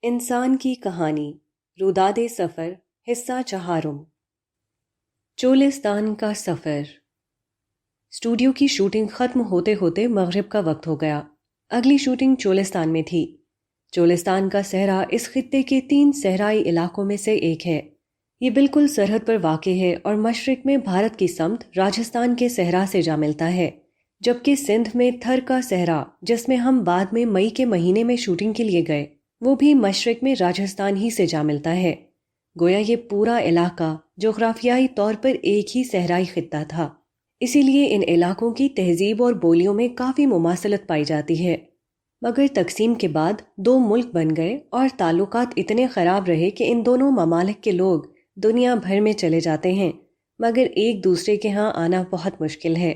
انسان کی کہانی روداد سفر حصہ چہارم چولستان کا سفر۔ اسٹوڈیو کی شوٹنگ ختم ہوتے ہوتے مغرب کا وقت ہو گیا۔ اگلی شوٹنگ چولستان میں تھی۔ چولستان کا صحرا اس خطے کے 3 صحرائی علاقوں میں سے ایک ہے۔ یہ بالکل سرحد پر واقع ہے اور مشرق میں بھارت کی سمت راجستھان کے صحرا سے جا ملتا ہے، جبکہ سندھ میں تھر کا صحرا، جس میں ہم بعد میں مئی کے مہینے میں شوٹنگ کے لیے گئے، وہ بھی مشرق میں راجستھان ہی سے جا ملتا ہے۔ گویا یہ پورا علاقہ جغرافیائی طور پر ایک ہی صحرائی خطہ تھا، اسی لیے ان علاقوں کی تہذیب اور بولیوں میں کافی مماثلت پائی جاتی ہے۔ مگر تقسیم کے بعد 2 ملک بن گئے اور تعلقات اتنے خراب رہے کہ ان دونوں ممالک کے لوگ دنیا بھر میں چلے جاتے ہیں، مگر ایک دوسرے کے ہاں آنا بہت مشکل ہے۔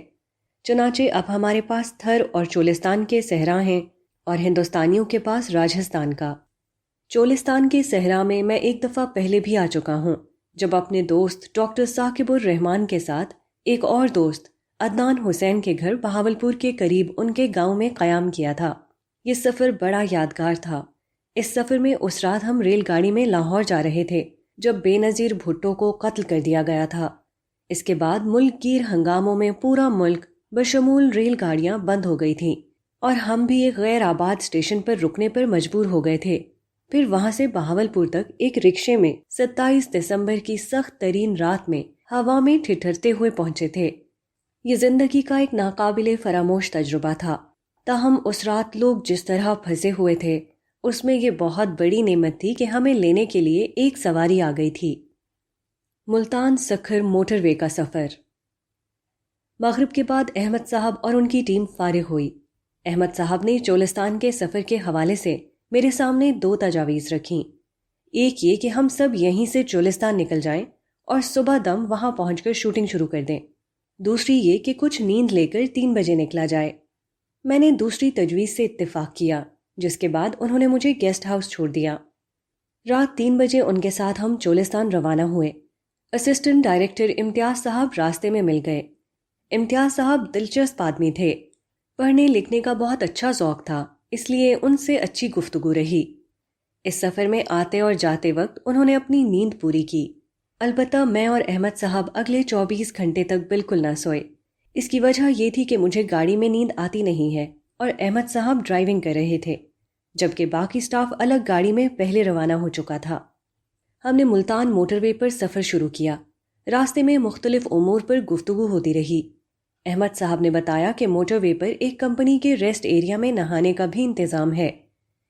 چنانچہ اب ہمارے پاس تھر اور چولستان کے صحرا ہیں اور ہندوستانیوں کے پاس راجستھان کا۔ چولستان کے صحرا میں میں ایک دفعہ پہلے بھی آ چکا ہوں، جب اپنے دوست ڈاکٹر ثاقب الرحمن کے ساتھ ایک اور دوست عدنان حسین کے گھر بہاولپور کے قریب ان کے گاؤں میں قیام کیا تھا۔ یہ سفر بڑا یادگار تھا۔ اس سفر میں اس رات ہم ریل گاڑی میں لاہور جا رہے تھے جب بے نظیر بھٹو کو قتل کر دیا گیا تھا۔ اس کے بعد ملک گیر ہنگاموں میں پورا ملک بشمول ریل گاڑیاں بند ہو گئی تھیں اور ہم بھی ایک غیر آباد اسٹیشن پر رکنے پر مجبور ہو گئے تھے۔ پھر وہاں سے بہاولپور تک ایک رکشے میں 27 دسمبر کی سخت ترین رات میں ہوا میں ٹھٹھرتے ہوئے پہنچے تھے۔ یہ زندگی کا ایک ناقابل فراموش تجربہ تھا۔ تاہم اس رات لوگ جس طرح پھنسے ہوئے تھے، اس میں یہ بہت بڑی نعمت تھی کہ ہمیں لینے کے لیے ایک سواری آ گئی تھی۔ ملتان سکھر موٹر وے کا سفر۔ مغرب کے بعد احمد صاحب اور ان کی ٹیم فارغ ہوئی۔ احمد صاحب نے چولستان کے سفر کے حوالے سے میرے سامنے 2 تجاویز رکھیں۔ ایک یہ کہ ہم سب یہیں سے چولستان نکل جائیں اور صبح دم وہاں پہنچ کر شوٹنگ شروع کر دیں۔ دوسری یہ کہ کچھ نیند لے کر 3 بجے نکلا جائے۔ میں نے دوسری تجویز سے اتفاق کیا، جس کے بعد انہوں نے مجھے گیسٹ ہاؤس چھوڑ دیا۔ رات 3 بجے ان کے ساتھ ہم چولستان روانہ ہوئے۔ اسسٹنٹ ڈائریکٹر امتیاز صاحب راستے میں مل گئے۔ امتیاز صاحب دلچسپ آدمی تھے۔ پڑھنے لکھنے کا بہت اچھا ذوق تھا، اس لیے ان سے اچھی گفتگو رہی۔ اس سفر میں آتے اور جاتے وقت انہوں نے اپنی نیند پوری کی۔ البتہ میں اور احمد صاحب اگلے 24 گھنٹے تک بالکل نہ سوئے۔ اس کی وجہ یہ تھی کہ مجھے گاڑی میں نیند آتی نہیں ہے اور احمد صاحب ڈرائیونگ کر رہے تھے، جبکہ باقی سٹاف الگ گاڑی میں پہلے روانہ ہو چکا تھا۔ ہم نے ملتان موٹر وے پر سفر شروع کیا۔ راستے میں مختلف امور پر گفتگو ہوتی رہی۔ احمد صاحب نے بتایا کہ موٹر وے پر ایک کمپنی کے ریسٹ ایریا میں نہانے کا بھی انتظام ہے۔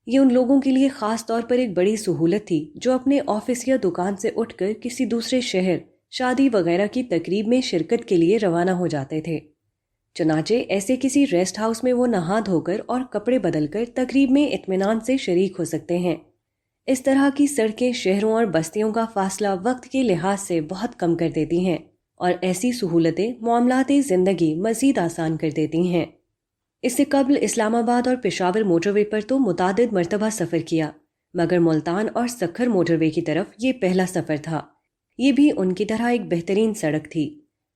یہ ان لوگوں کے لیے خاص طور پر ایک بڑی سہولت تھی جو اپنے آفس یا دکان سے اٹھ کر کسی دوسرے شہر، شادی وغیرہ کی تقریب میں شرکت کے لیے روانہ ہو جاتے تھے۔ چنانچہ ایسے کسی ریسٹ ہاؤس میں وہ نہا دھو کر اور کپڑے بدل کر تقریب میں اطمینان سے شریک ہو سکتے ہیں۔ اس طرح کی سڑکیں شہروں اور بستیوں کا فاصلہ وقت کے لحاظ سے بہت کم کر دیتی ہیں اور ایسی سہولتیں معاملات زندگی مزید آسان کر دیتی ہیں۔ اس سے قبل اسلام آباد اور پشاور موٹر وے پر تو متعدد مرتبہ سفر کیا، مگر ملتان اور سکھر موٹر وے کی طرف یہ پہلا سفر تھا۔ یہ بھی ان کی طرح ایک بہترین سڑک تھی۔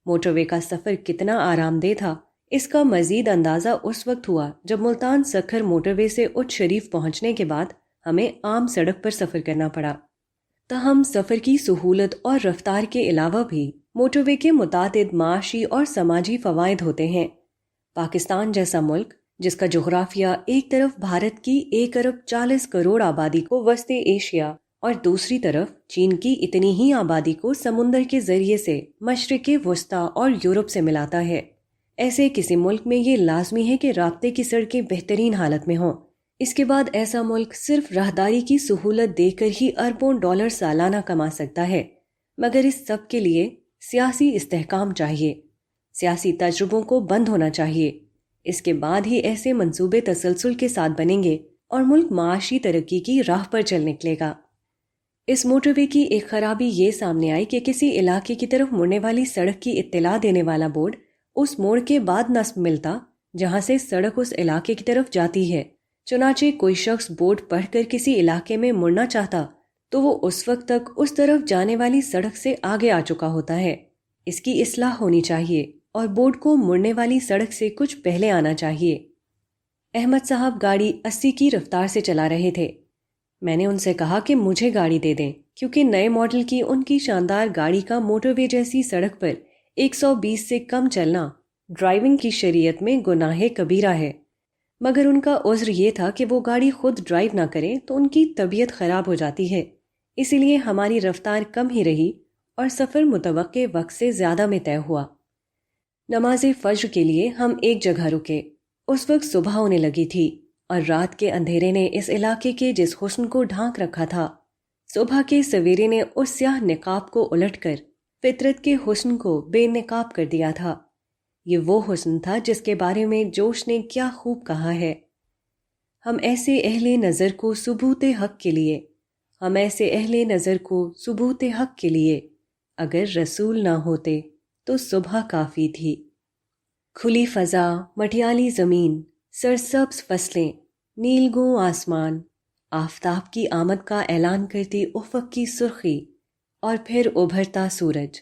موٹر وے کا سفر کتنا آرام دہ تھا، اس کا مزید اندازہ اس وقت ہوا جب ملتان سکھر موٹر وے سے اٹھ شریف پہنچنے کے بعد ہمیں عام سڑک پر سفر کرنا پڑا۔ تاہم سفر کی سہولت اور رفتار کے علاوہ بھی موٹر وے کے متعدد معاشی اور سماجی فوائد ہوتے ہیں۔ پاکستان جیسا ملک، جس کا جغرافیہ ایک طرف بھارت کی 1.40 ارب آبادی کو وسط ایشیا اور دوسری طرف چین کی اتنی ہی آبادی کو سمندر کے ذریعے سے مشرق وسطی اور یورپ سے ملاتا ہے، ایسے کسی ملک میں یہ لازمی ہے کہ رابطے کی سڑکیں بہترین حالت میں ہوں۔ اس کے بعد ایسا ملک صرف راہداری کی سہولت دے کر ہی اربوں ڈالر سالانہ کما سکتا ہے، مگر اس سب کے لیے سیاسی استحکام چاہیے۔ سیاسی تجربوں کو بند ہونا چاہیے۔ اس کے بعد ہی ایسے منصوبے تسلسل کے ساتھ بنیں گے اور ملک معاشی ترقی کی راہ پر چل نکلے گا۔ اس موٹر وے کی ایک خرابی یہ سامنے آئی کہ کسی علاقے کی طرف مڑنے والی سڑک کی اطلاع دینے والا بورڈ اس موڑ کے بعد نصب ملتا جہاں سے سڑک اس علاقے کی طرف جاتی ہے۔ چنانچہ کوئی شخص بورڈ پڑھ کر کسی علاقے میں مڑنا چاہتا تو وہ اس وقت تک اس طرف جانے والی سڑک سے آگے آ چکا ہوتا ہے۔ اس کی اصلاح ہونی چاہیے اور بورڈ کو مڑنے والی سڑک سے کچھ پہلے آنا چاہیے۔ احمد صاحب گاڑی 80 کی رفتار سے چلا رہے تھے۔ میں نے ان سے کہا کہ مجھے گاڑی دے دیں کیونکہ نئے ماڈل کی ان کی شاندار گاڑی کا موٹر وے جیسی سڑک پر 120 سے کم چلنا ڈرائیونگ کی شریعت میں گناہ کبیرہ ہے، مگر ان کا عذر یہ تھا کہ وہ گاڑی خود ڈرائیو نہ کریں تو ان کی طبیعت خراب ہو جاتی ہے، اسی لیے ہماری رفتار کم ہی رہی اور سفر متوقع وقت سے زیادہ میں طے ہوا۔ نماز فجر کے لیے ہم ایک جگہ رکے۔ اس وقت صبح ہونے لگی تھی اور رات کے اندھیرے نے اس علاقے کے جس حسن کو ڈھانک رکھا تھا، صبح کے سویرے نے اس سیاہ نقاب کو الٹ کر فطرت کے حسن کو بے نقاب کر دیا تھا۔ یہ وہ حسن تھا جس کے بارے میں جوش نے کیا خوب کہا ہے، ہم ایسے اہل نظر کو ثبوت حق کے لیے، ہم ایسے اہل نظر کو ثبوت حق کے لیے، اگر رسول نہ ہوتے تو صبح کافی تھی۔ کھلی فضا، مٹیالی زمین، سرسبز فصلیں، نیلگوں آسمان، آفتاب کی آمد کا اعلان کرتی افق کی سرخی اور پھر ابھرتا سورج،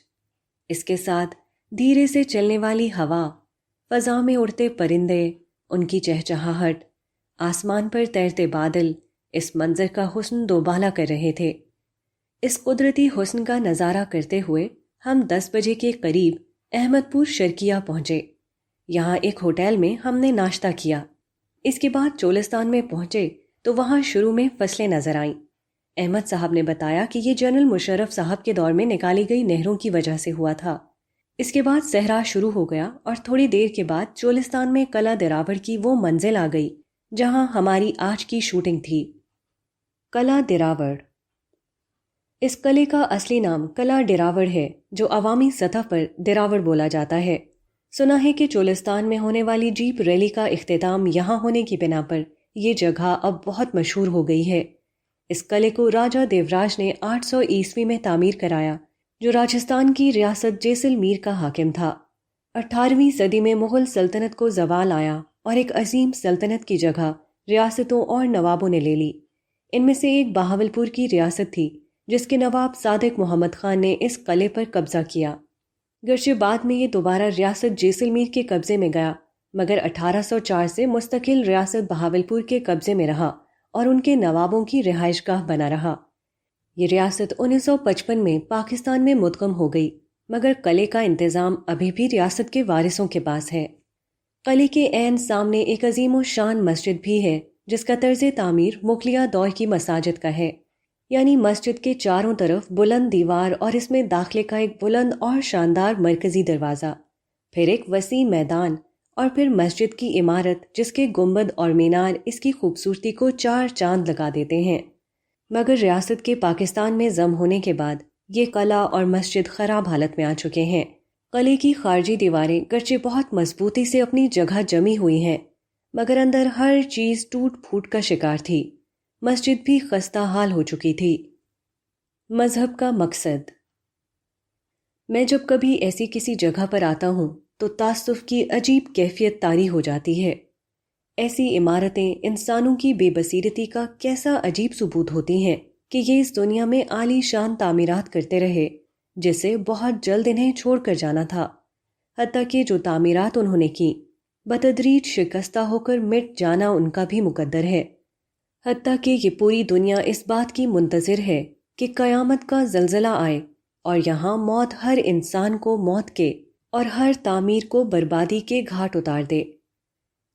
اس کے ساتھ دھیرے سے چلنے والی ہوا، فضا میں اڑتے پرندے، ان کی چہچہاہٹ، آسمان پر تیرتے بادل اس منظر کا حسن دوبالا کر رہے تھے۔ اس قدرتی حسن کا نظارہ کرتے ہوئے ہم 10 بجے کے قریب احمد پور شرقیہ پہنچے۔ یہاں ایک ہوٹل میں ہم نے ناشتہ کیا۔ اس کے بعد چولستان میں پہنچے تو وہاں شروع میں فصلیں نظر آئیں۔ احمد صاحب نے بتایا کہ یہ جنرل مشرف صاحب کے دور میں نکالی گئی نہروں کی وجہ سے ہوا تھا۔ اس کے بعد صحرا شروع ہو گیا اور تھوڑی دیر کے بعد چولستان میں قلعہ دراوڑ کی وہ منزل آ گئی جہاں ہماری آج کی شوٹنگ تھی۔ قلعہ دراوڑ، اس قلعے کا اصلی نام قلعہ ڈراوڑ ہے، جو عوامی سطح پر دراوڑ بولا جاتا ہے۔ سنا ہے کہ چولستان میں ہونے والی جیپ ریلی کا اختتام یہاں ہونے کی بنا پر یہ جگہ اب بہت مشہور ہو گئی ہے۔ اس قلعے کو راجہ دیوراج نے 800 عیسوی میں تعمیر کرایا، جو راجستھان کی ریاست جیسلمیر کا حاکم تھا۔ 18ویں صدی میں مغل سلطنت کو زوال آیا اور ایک عظیم سلطنت کی جگہ ریاستوں اور نوابوں نے لے لی۔ ان میں سے ایک بہاولپور کی ریاست تھی، جس کے نواب صادق محمد خان نے اس قلعے پر قبضہ کیا۔ گرچہ بعد میں یہ دوبارہ ریاست جیسلمیر کے قبضے میں گیا، مگر 1804 سے مستقل ریاست بہاولپور کے قبضے میں رہا اور ان کے نوابوں کی رہائش گاہ بنا رہا۔ یہ ریاست 1955 میں پاکستان میں مدغم ہو گئی، مگر قلعے کا انتظام ابھی بھی ریاست کے وارثوں کے پاس ہے۔ قلعے کے عین سامنے ایک عظیم و شان مسجد بھی ہے، جس کا طرز تعمیر مغلیہ دور کی مساجد کا ہے، یعنی مسجد کے چاروں طرف بلند دیوار اور اس میں داخلے کا ایک بلند اور شاندار مرکزی دروازہ، پھر ایک وسیع میدان اور پھر مسجد کی عمارت جس کے گنبد اور مینار اس کی خوبصورتی کو 4 چاند لگا دیتے ہیں۔ مگر ریاست کے پاکستان میں ضم ہونے کے بعد یہ قلعہ اور مسجد خراب حالت میں آ چکے ہیں۔ قلعے کی خارجی دیواریں گرچہ بہت مضبوطی سے اپنی جگہ جمی ہوئی ہیں، مگر اندر ہر چیز ٹوٹ پھوٹ کا شکار تھی۔ مسجد بھی خستہ حال ہو چکی تھی۔ مذہب کا مقصد۔ میں جب کبھی ایسی کسی جگہ پر آتا ہوں تو تعصب کی عجیب کیفیت طاری ہو جاتی ہے۔ ایسی عمارتیں انسانوں کی بے بصیرتی کا کیسا عجیب ثبوت ہوتی ہیں کہ یہ اس دنیا میں عالی شان تعمیرات کرتے رہے، جسے بہت جلد انہیں چھوڑ کر جانا تھا۔ حتیٰ کہ جو تعمیرات انہوں نے کی، بتدریج شکستہ ہو کر مٹ جانا ان کا بھی مقدر ہے۔ حتیٰ کہ یہ پوری دنیا اس بات کی منتظر ہے کہ قیامت کا زلزلہ آئے اور یہاں موت ہر انسان کو موت کے اور ہر تعمیر کو بربادی کے گھاٹ اتار دے۔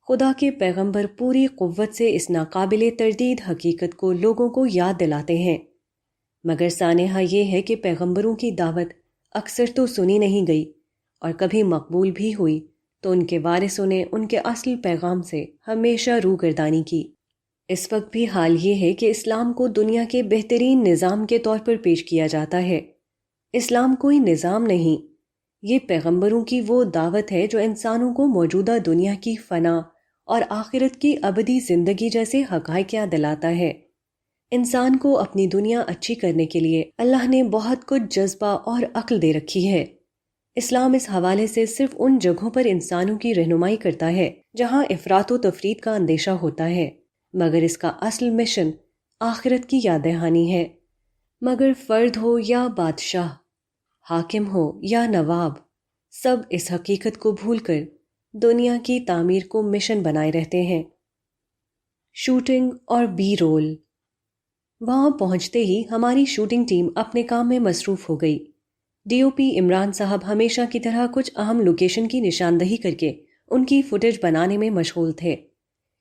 خدا کے پیغمبر پوری قوت سے اس ناقابل تردید حقیقت کو لوگوں کو یاد دلاتے ہیں، مگر سانحہ یہ ہے کہ پیغمبروں کی دعوت اکثر تو سنی نہیں گئی، اور کبھی مقبول بھی ہوئی تو ان کے وارثوں نے ان کے اصل پیغام سے ہمیشہ روگردانی کی۔ اس وقت بھی حال یہ ہے کہ اسلام کو دنیا کے بہترین نظام کے طور پر پیش کیا جاتا ہے۔ اسلام کوئی نظام نہیں، یہ پیغمبروں کی وہ دعوت ہے جو انسانوں کو موجودہ دنیا کی فنا اور آخرت کی ابدی زندگی جیسے حقائق یاد دلاتا ہے۔ انسان کو اپنی دنیا اچھی کرنے کے لیے اللہ نے بہت کچھ جذبہ اور عقل دے رکھی ہے۔ اسلام اس حوالے سے صرف ان جگہوں پر انسانوں کی رہنمائی کرتا ہے جہاں افراط و تفرید کا اندیشہ ہوتا ہے، مگر اس کا اصل مشن آخرت کی یاد دہانی ہے۔ مگر فرد ہو یا بادشاہ، حاکم ہو یا نواب، سب اس حقیقت کو بھول کر دنیا کی تعمیر کو مشن بنائے رہتے ہیں۔ شوٹنگ اور بی رول۔ وہاں پہنچتے ہی ہماری شوٹنگ ٹیم اپنے کام میں مصروف ہو گئی۔ ڈی او پی عمران صاحب ہمیشہ کی طرح کچھ اہم لوکیشن کی نشاندہی کر کے ان کی فوٹیج بنانے میں مشغول تھے۔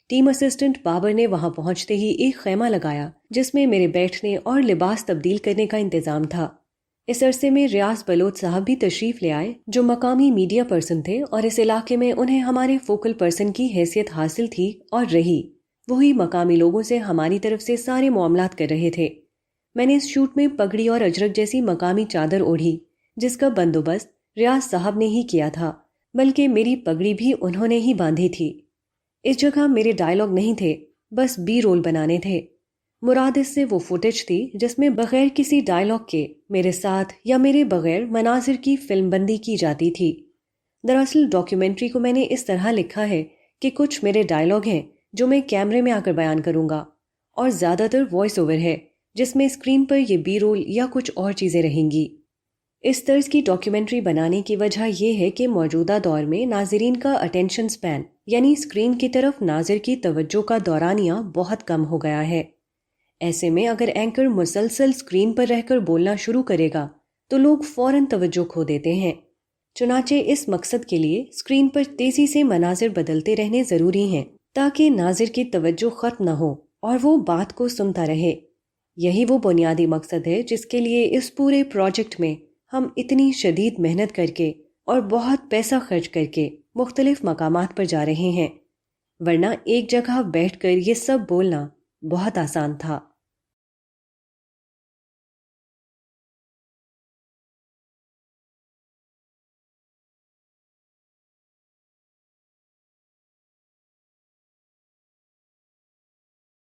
ٹیم اسسٹنٹ بابر نے وہاں پہنچتے ہی ایک خیمہ لگایا جس میں میرے بیٹھنے اور لباس تبدیل کرنے کا انتظام تھا۔ اس عرصے میں ریاض بلوچ صاحب بھی تشریف لے آئے جو مقامی میڈیا پرسن تھے اور اس علاقے میں انہیں ہمارے فوکل پرسن کی حیثیت حاصل تھی اور رہی۔ وہی مقامی لوگوں سے ہماری طرف سے سارے معاملات کر رہے تھے۔ میں نے اس شوٹ میں پگڑی اور اجرک جیسی مقامی چادر اوڑھی جس کا بندوبست ریاض صاحب نے ہی کیا تھا، بلکہ میری پگڑی بھی انہوں نے ہی باندھی تھی۔ اس جگہ میرے ڈائلاگ نہیں تھے، بس بی رول بنانے تھے۔ مراد اس سے وہ فوٹیج تھی جس میں بغیر کسی ڈائلاگ کے میرے ساتھ یا میرے بغیر مناظر کی فلم بندی کی جاتی تھی۔ دراصل ڈاکیومنٹری کو میں نے اس طرح لکھا ہے کہ کچھ میرے ڈائلاگ ہیں جو میں کیمرے میں آ کر بیان کروں گا، اور زیادہ تر وائس اوور ہے جس میں اسکرین پر یہ بی رول یا کچھ اور چیزیں رہیں گی۔ اس طرز کی ڈاکیومنٹری بنانے کی وجہ یہ ہے کہ موجودہ دور میں ناظرین کا اٹینشن سپین یعنی اسکرین کی طرف ناظر کی توجہ کا دورانیہ بہت کم ہو گیا ہے۔ ایسے میں اگر اینکر مسلسل اسکرین پر رہ کر بولنا شروع کرے گا تو لوگ فوراً توجہ کھو دیتے ہیں۔ چنانچہ اس مقصد کے لیے اسکرین پر تیزی سے مناظر بدلتے رہنے ضروری ہیں تاکہ ناظر کی توجہ ختم نہ ہو اور وہ بات کو سنتا رہے۔ یہی وہ بنیادی مقصد ہے جس کے لیے اس پورے پروجیکٹ میں ہم اتنی شدید محنت کر کے اور بہت پیسہ خرچ کر کے مختلف مقامات پر جا رہے ہیں، ورنہ ایک جگہ بیٹھ کر یہ سب بولنا بہت آسان تھا۔